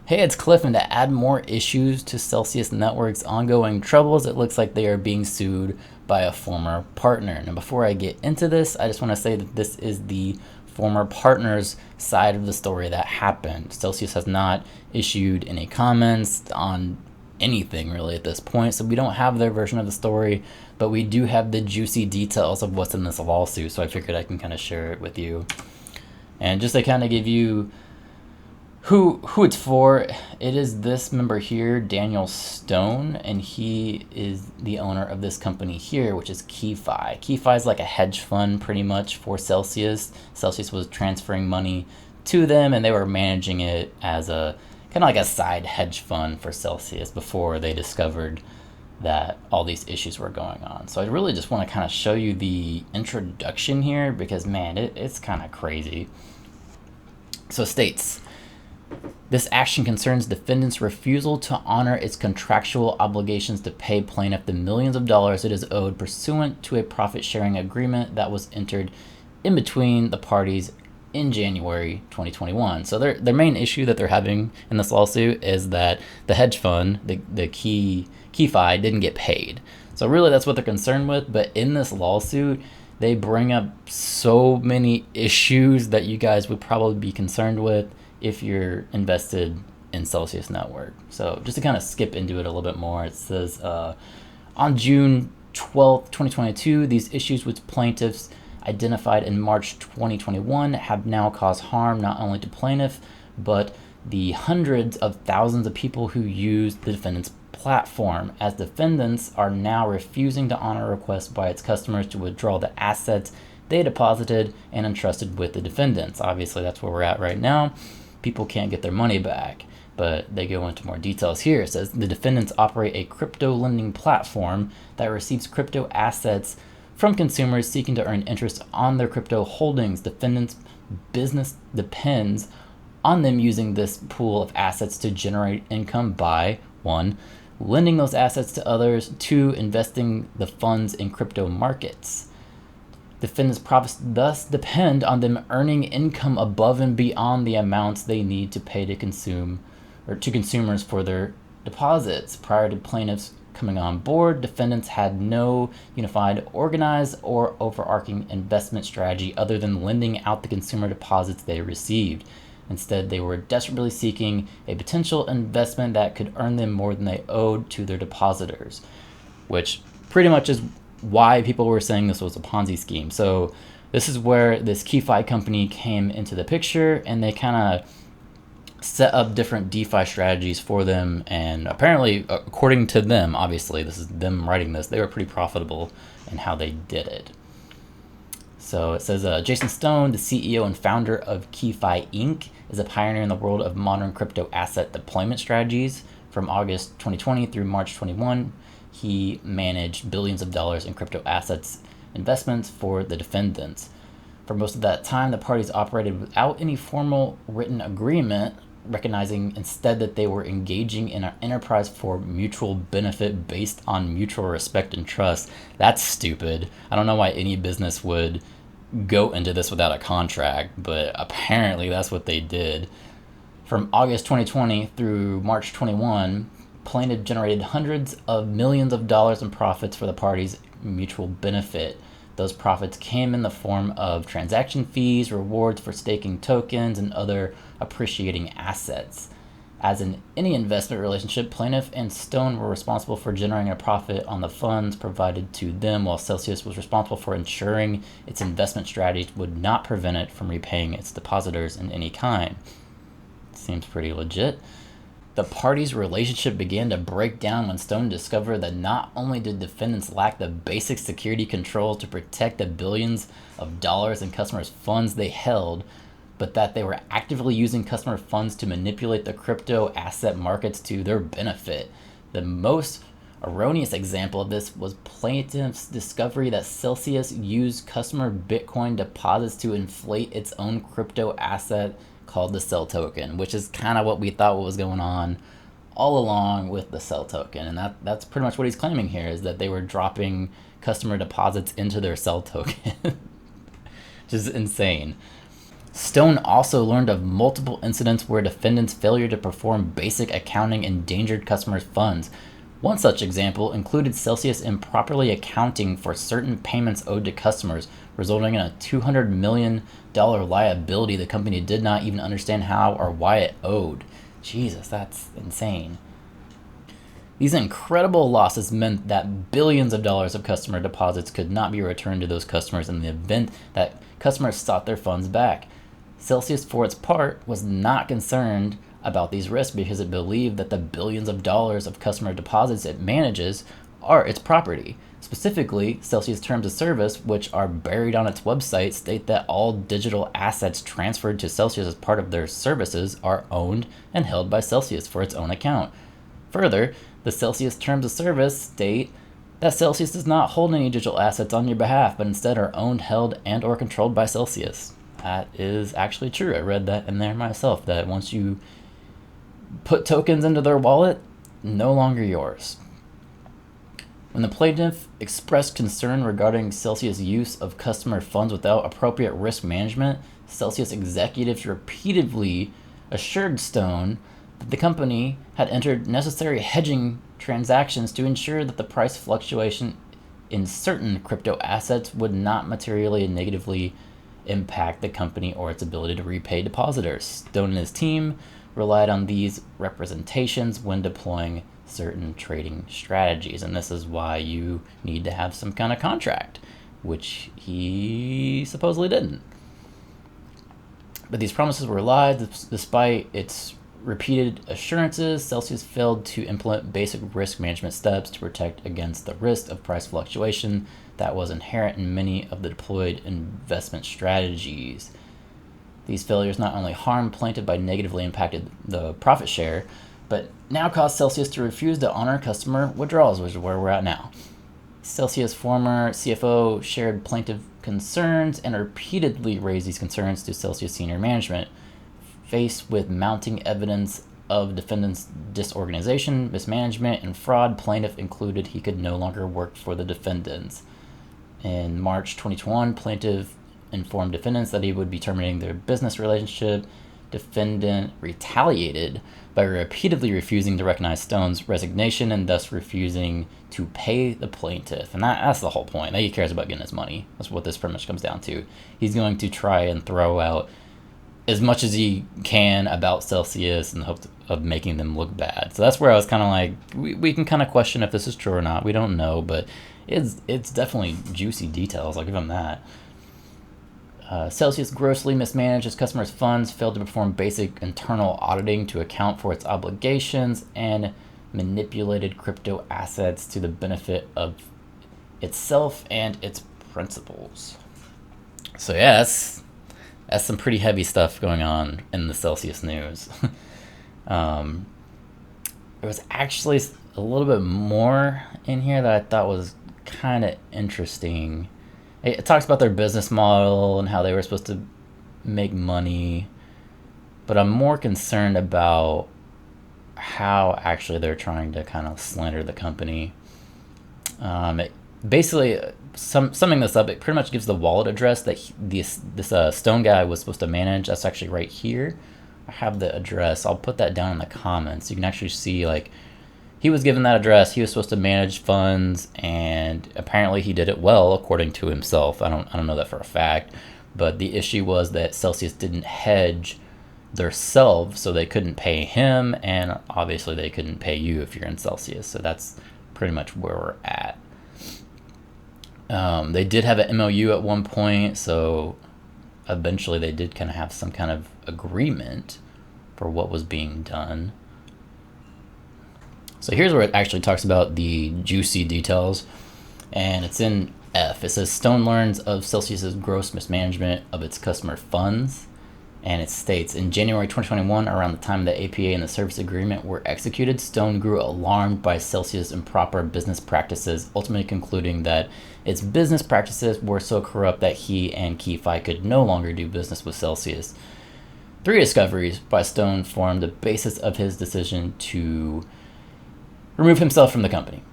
Hey, it's Cliff, and to add more issues to Celsius Network's ongoing troubles, it looks like they are being sued by a former partner. Now, before I get into this, I just want to say that this is the former partner's side of the story that happened. Celsius has not issued any comments on anything really at this point, so we don't have their version of the story, but we do have the juicy details of what's in this lawsuit, so I figured I can kind of share it with you. And just to kind of give you who it's for, it is this member here, Daniel Stone, and he is the owner of this company here, which is KeyFi. KeyFi is like a hedge fund pretty much for Celsius. Celsius was transferring money to them, and they were managing it as a kind of like a side hedge fund for Celsius before they discovered that all these issues were going on. So I really just want to kind of show you the introduction here because, man, it's kind of crazy. So it states, this action concerns defendant's refusal to honor its contractual obligations to pay plaintiff the millions of dollars it is owed pursuant to a profit-sharing agreement that was entered in between the parties in January 2021. So their main issue that they're having in this lawsuit is that the hedge fund, the KeyFi, didn't get paid. So really that's what they're concerned with. But in this lawsuit, they bring up so many issues that you guys would probably be concerned with if you're invested in Celsius Network. So just to kind of skip into it a little bit more, it says on June 12th, 2022, these issues which plaintiffs identified in March 2021 have now caused harm not only to plaintiff, but the hundreds of thousands of people who use the defendant's platform, as defendants are now refusing to honor requests by its customers to withdraw the assets they deposited and entrusted with the defendants. Obviously, that's where we're at right now. People can't get their money back, but they go into more details here. It says the defendants operate a crypto lending platform that receives crypto assets from consumers seeking to earn interest on their crypto holdings. Defendants' business depends on them using this pool of assets to generate income by 1. Lending those assets to others, 2. Investing the funds in crypto markets. Defendants' profits thus depend on them earning income above and beyond the amounts they need to pay to consumers for their deposits. Prior to plaintiffs coming on board, defendants had no unified, organized, or overarching investment strategy other than lending out the consumer deposits they received. Instead, they were desperately seeking a potential investment that could earn them more than they owed to their depositors, which pretty much is why people were saying this was a Ponzi scheme. So this is where this KeyFi company came into the picture, and they kind of set up different DeFi strategies for them. And apparently, according to them, obviously, this is them writing this, they were pretty profitable in how they did it. So it says, Jason Stone, the CEO and founder of KeyFi Inc., is a pioneer in the world of modern crypto asset deployment strategies. From August 2020 through March 21, he managed billions of dollars in crypto assets investments for the defendants. For most of that time, the parties operated without any formal written agreement, recognizing instead that they were engaging in an enterprise for mutual benefit based on mutual respect and trust. That's stupid. I don't know why any business would go into this without a contract, but apparently that's what they did. From August 2020 through March 21, plaintiff generated hundreds of millions of dollars in profits for the parties' mutual benefit. Those profits came in the form of transaction fees, rewards for staking tokens, and other appreciating assets. As in any investment relationship, plaintiff and Stone were responsible for generating a profit on the funds provided to them, while Celsius was responsible for ensuring its investment strategies would not prevent it from repaying its depositors in any kind. Seems pretty legit. The parties' relationship began to break down when Stone discovered that not only did defendants lack the basic security controls to protect the billions of dollars in customers' funds they held, but that they were actively using customer funds to manipulate the crypto asset markets to their benefit. The most erroneous example of this was plaintiff's discovery that Celsius used customer Bitcoin deposits to inflate its own crypto asset called the Cell token, which is kind of what we thought was going on all along with the Cell token. And that's pretty much what he's claiming here, is that they were dropping customer deposits into their Cell token, which is insane. Stone also learned of multiple incidents where defendants' failure to perform basic accounting endangered customers' funds. One such example included Celsius improperly accounting for certain payments owed to customers, resulting in a $200 million liability the company did not even understand how or why it owed. Jesus, that's insane. These incredible losses meant that billions of dollars of customer deposits could not be returned to those customers in the event that customers sought their funds back. Celsius, for its part, was not concerned about these risks because it believed that the billions of dollars of customer deposits it manages are its property. Specifically, Celsius Terms of Service, which are buried on its website, state that all digital assets transferred to Celsius as part of their services are owned and held by Celsius for its own account. Further, the Celsius Terms of Service state that Celsius does not hold any digital assets on your behalf, but instead are owned, held, and or controlled by Celsius. That is actually true. I read that in there myself, that once you put tokens into their wallet, no longer yours. When the plaintiff expressed concern regarding Celsius' use of customer funds without appropriate risk management, Celsius executives repeatedly assured Stone that the company had entered necessary hedging transactions to ensure that the price fluctuation in certain crypto assets would not materially and negatively impact the company or its ability to repay depositors. Stone and his team relied on these representations when deploying certain trading strategies, and this is why you need to have some kind of contract, which he supposedly didn't. But these promises were lies. Despite its repeated assurances, Celsius failed to implement basic risk management steps to protect against the risk of price fluctuation that was inherent in many of the deployed investment strategies. These failures not only harmed plaintiff by negatively impacted the profit share, but now caused Celsius to refuse to honor customer withdrawals, which is where we're at now. Celsius' former CFO shared plaintiff concerns and repeatedly raised these concerns to Celsius senior management. Faced with mounting evidence of defendants' disorganization, mismanagement, and fraud, plaintiff concluded he could no longer work for the defendants. In March 2021, plaintiff informed defendants that he would be terminating their business relationship. Defendant retaliated by repeatedly refusing to recognize Stone's resignation and thus refusing to pay the plaintiff. And that's the whole point. He cares about getting his money. That's what this pretty much comes down to. He's going to try and throw out as much as he can about Celsius in the hope of making them look bad. So that's where I was kind of like, we can kind of question if this is true or not. We don't know, but it's definitely juicy details. I'll give him that. Celsius grossly mismanaged its customers' funds, failed to perform basic internal auditing to account for its obligations, and manipulated crypto assets to the benefit of itself and its principals. So yeah, that's some pretty heavy stuff going on in the Celsius news. There was actually a little bit more in here that I thought was kind of interesting. It talks about their business model and how they were supposed to make money, but I'm more concerned about how actually they're trying to kind of slander the company. Basically, summing this up, it pretty much gives the wallet address that this Stone guy was supposed to manage. That's actually right here. I have the address. I'll put that down in the comments. You can actually see, like, he was given that address. He was supposed to manage funds, and apparently he did it well, according to himself. I don't know that for a fact, but the issue was that Celsius didn't hedge themselves, so they couldn't pay him, and obviously they couldn't pay you if you're in Celsius. So that's pretty much where we're at. They did have an MOU at one point, so eventually they did kind of have some kind of agreement for what was being done. So here's where it actually talks about the juicy details, and it's in F. It says Stone learns of Celsius's gross mismanagement of its customer funds, and it states, in January 2021, around the time the APA and the service agreement were executed, Stone grew alarmed by Celsius' improper business practices, ultimately concluding that its business practices were so corrupt that he and KeyFi could no longer do business with Celsius. 3 discoveries by Stone formed the basis of his decision to remove himself from the company.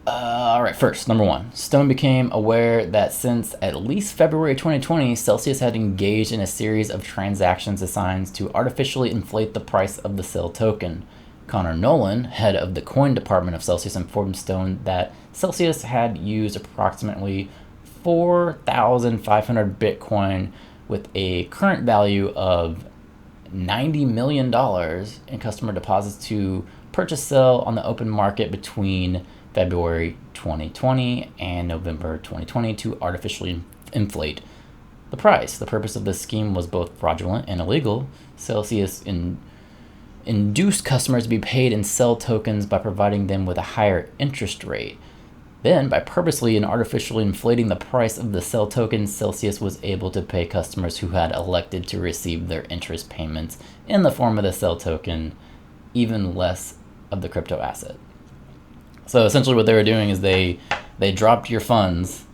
All right, first, number one, Stone became aware that since at least February 2020, Celsius had engaged in a series of transactions designed to artificially inflate the price of the SEL token. Connor Nolan, head of the coin department of Celsius, informed Stone that Celsius had used approximately 4,500 Bitcoin with a current value of $90 million in customer deposits to purchase SEL on the open market between February 2020 and November 2020 to artificially inflate the price. The purpose of this scheme was both fraudulent and illegal. Celsius induced customers to be paid in SEL tokens by providing them with a higher interest rate. Then, by purposely and artificially inflating the price of the SEL token, Celsius was able to pay customers who had elected to receive their interest payments in the form of the SEL token even less of the crypto asset. So essentially what they were doing is they dropped your funds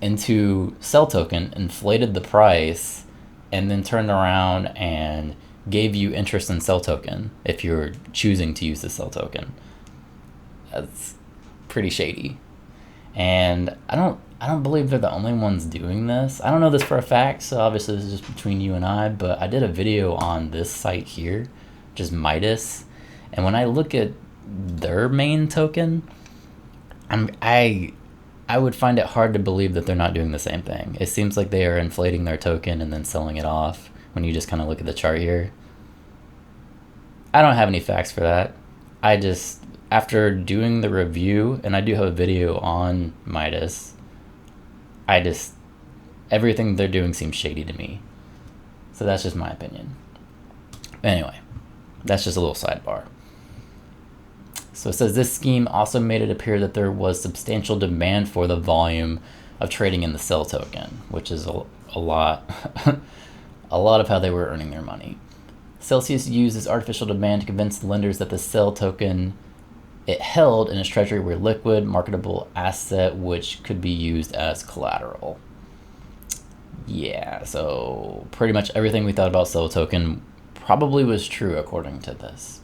into SEL token, inflated the price, and then turned around and gave you interest in SEL token if you're choosing to use the SEL token. That's pretty shady. And I don't believe they're the only ones doing this. I don't know this for a fact, so obviously this is just between you and I, but I did a video on this site here, just Midas, and when I look at their main token, I would find it hard to believe that they're not doing the same thing. It seems like they are inflating their token and then selling it off when you just kind of look at the chart here. I don't have any facts for that. I just, after doing the review, and I do have a video on Midas, everything they're doing seems shady to me. So that's just my opinion. Anyway, that's just a little sidebar. So it says this scheme also made it appear that there was substantial demand for the volume of trading in the SEL token, which is a lot, a lot of how they were earning their money. Celsius used this artificial demand to convince lenders that the SEL token it held in its treasury were liquid, marketable asset which could be used as collateral. Yeah, so pretty much everything we thought about SEL token probably was true according to this.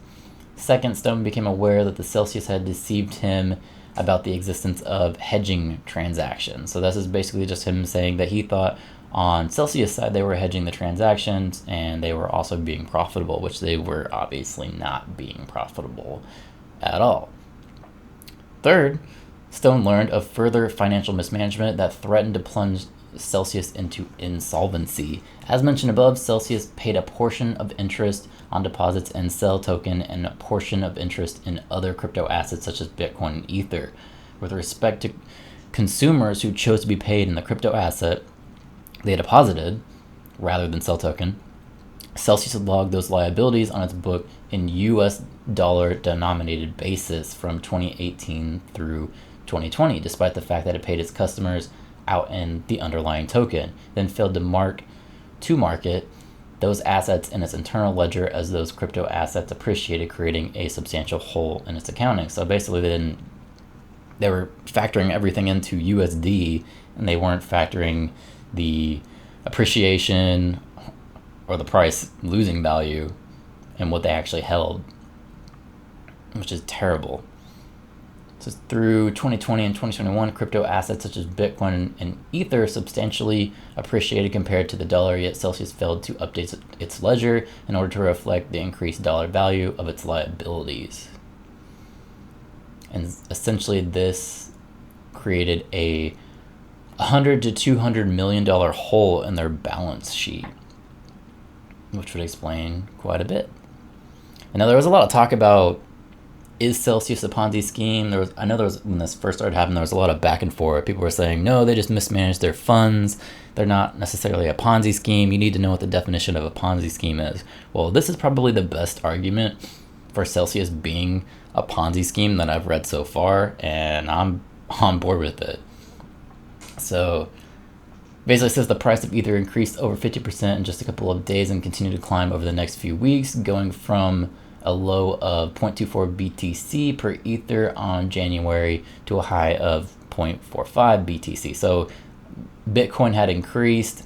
Second, Stone became aware that the Celsius had deceived him about the existence of hedging transactions. So this is basically just him saying that he thought on Celsius side they were hedging the transactions and they were also being profitable, which they were obviously not being profitable at all. Third, Stone learned of further financial mismanagement that threatened to plunge Celsius into insolvency. As mentioned above, Celsius paid a portion of interest on deposits in SEL token and a portion of interest in other crypto assets such as Bitcoin and Ether. With respect to consumers who chose to be paid in the crypto asset they deposited rather than SEL token, Celsius logged those liabilities on its book in US dollar denominated basis from 2018 through 2020, despite the fact that it paid its customers out in the underlying token, then failed to market those assets in its internal ledger as those crypto assets appreciated, creating a substantial hole in its accounting. So basically they were factoring everything into USD and they weren't factoring the appreciation or the price losing value and what they actually held, which is terrible. So through 2020 and 2021, crypto assets such as Bitcoin and Ether substantially appreciated compared to the dollar, yet Celsius failed to update its ledger in order to reflect the increased dollar value of its liabilities. And essentially this created a $100 to $200 million hole in their balance sheet, which would explain quite a bit. And now there was a lot of talk about, is Celsius a Ponzi scheme? When this first started happening, there was a lot of back and forth. People were saying, no, they just mismanaged their funds. They're not necessarily a Ponzi scheme. You need to know what the definition of a Ponzi scheme is. Well, this is probably the best argument for Celsius being a Ponzi scheme that I've read so far, and I'm on board with it. So basically it says the price of Ether increased over 50% in just a couple of days and continued to climb over the next few weeks, going from a low of 0.24 BTC per Ether on January to a high of 0.45 BTC. So Bitcoin had increased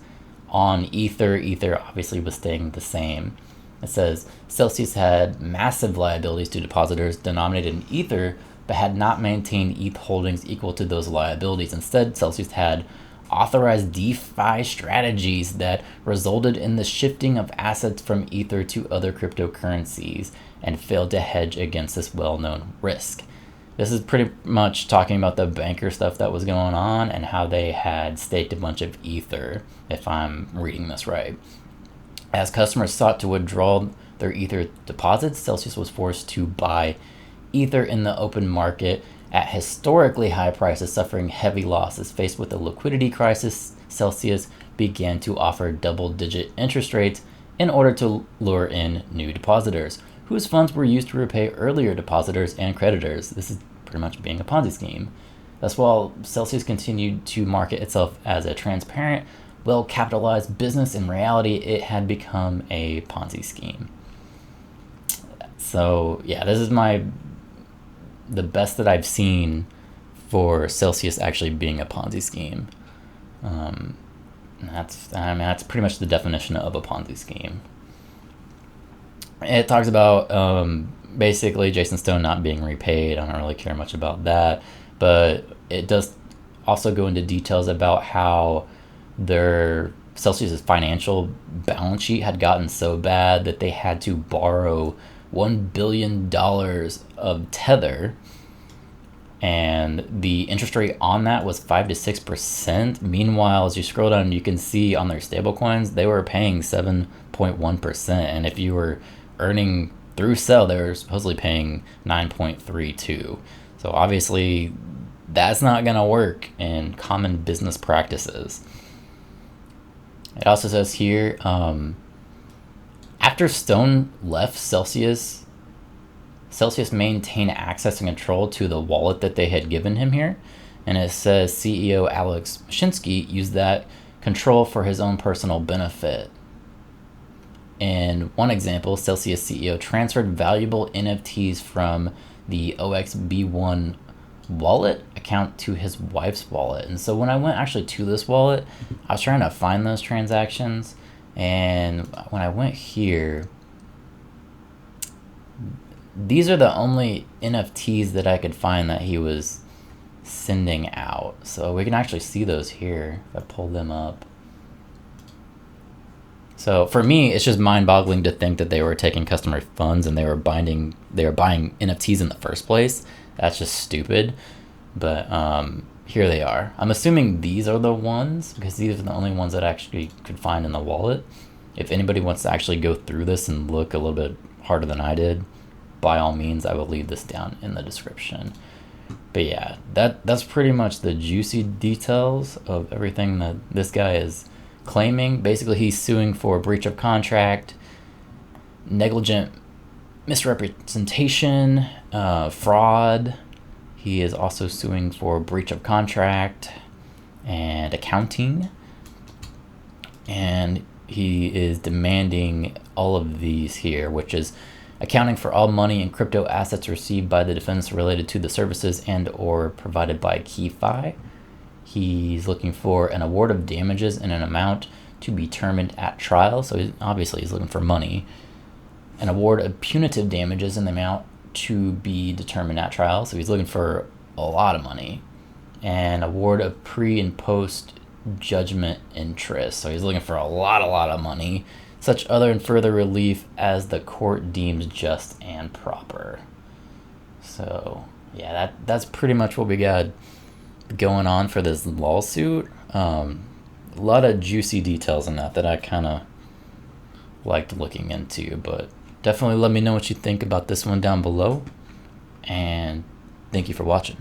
on Ether. Ether obviously was staying the same. It says Celsius had massive liabilities to depositors denominated in Ether, but had not maintained ETH holdings equal to those liabilities. Instead, Celsius had authorized DeFi strategies that resulted in the shifting of assets from Ether to other cryptocurrencies and failed to hedge against this well-known risk. This is pretty much talking about the banker stuff that was going on and how they had staked a bunch of Ether, if I'm reading this right. As customers sought to withdraw their Ether deposits, Celsius was forced to buy Ether in the open market at historically high prices, suffering heavy losses. Faced with a liquidity crisis, Celsius began to offer double-digit interest rates in order to lure in new depositors, whose funds were used to repay earlier depositors and creditors. This is pretty much being a Ponzi scheme. Thus, while Celsius continued to market itself as a transparent, well-capitalized business, in reality, it had become a Ponzi scheme. So, yeah, this is the best that I've seen for Celsius actually being a Ponzi scheme. That's pretty much the definition of a Ponzi scheme. It talks about basically Jason Stone not being repaid. I don't really care much about that, but it does also go into details about how their Celsius's financial balance sheet had gotten so bad that they had to borrow $1 billion of Tether, and the interest rate on that was 5 to 6%. Meanwhile, as you scroll down, you can see on their stablecoins they were paying 7.1%, and if you were earning through sell, they were supposedly paying 9.32. So obviously, that's not gonna work in common business practices. It also says here, after Stone left Celsius maintained access and control to the wallet that they had given him here. And it says CEO Alex Mashinsky used that control for his own personal benefit. In one example, Celsius CEO transferred valuable NFTs from the OXB1 wallet account to his wife's wallet. And so when I went actually to this wallet, I was trying to find those transactions. And when I went here, these are the only NFTs that I could find that he was sending out. So we can actually see those here if I pull them up. So for me, it's just mind-boggling to think that they were taking customer funds and they were buying NFTs in the first place. That's just stupid. But here they are. I'm assuming these are the ones because these are the only ones that I actually could find in the wallet. If anybody wants to actually go through this and look a little bit harder than I did, by all means, I will leave this down in the description. But yeah, that's pretty much the juicy details of everything that this guy is claiming. Basically, he's suing for breach of contract, negligent misrepresentation, fraud. He is also suing for breach of contract and accounting. And he is demanding all of these here, which is accounting for all money and crypto assets received by the defendants related to the services and or provided by KeyFi. He's looking for an award of damages in an amount to be determined at trial. So he's looking for money. An award of punitive damages in the amount to be determined at trial. So he's looking for a lot of money. And award of pre and post judgment interest. So he's looking for a lot of money. Such other and further relief as the court deems just and proper. So yeah, that's pretty much what we got going on for this lawsuit. A lot of juicy details in that I kind of liked looking into, but definitely let me know what you think about this one down below, and thank you for watching.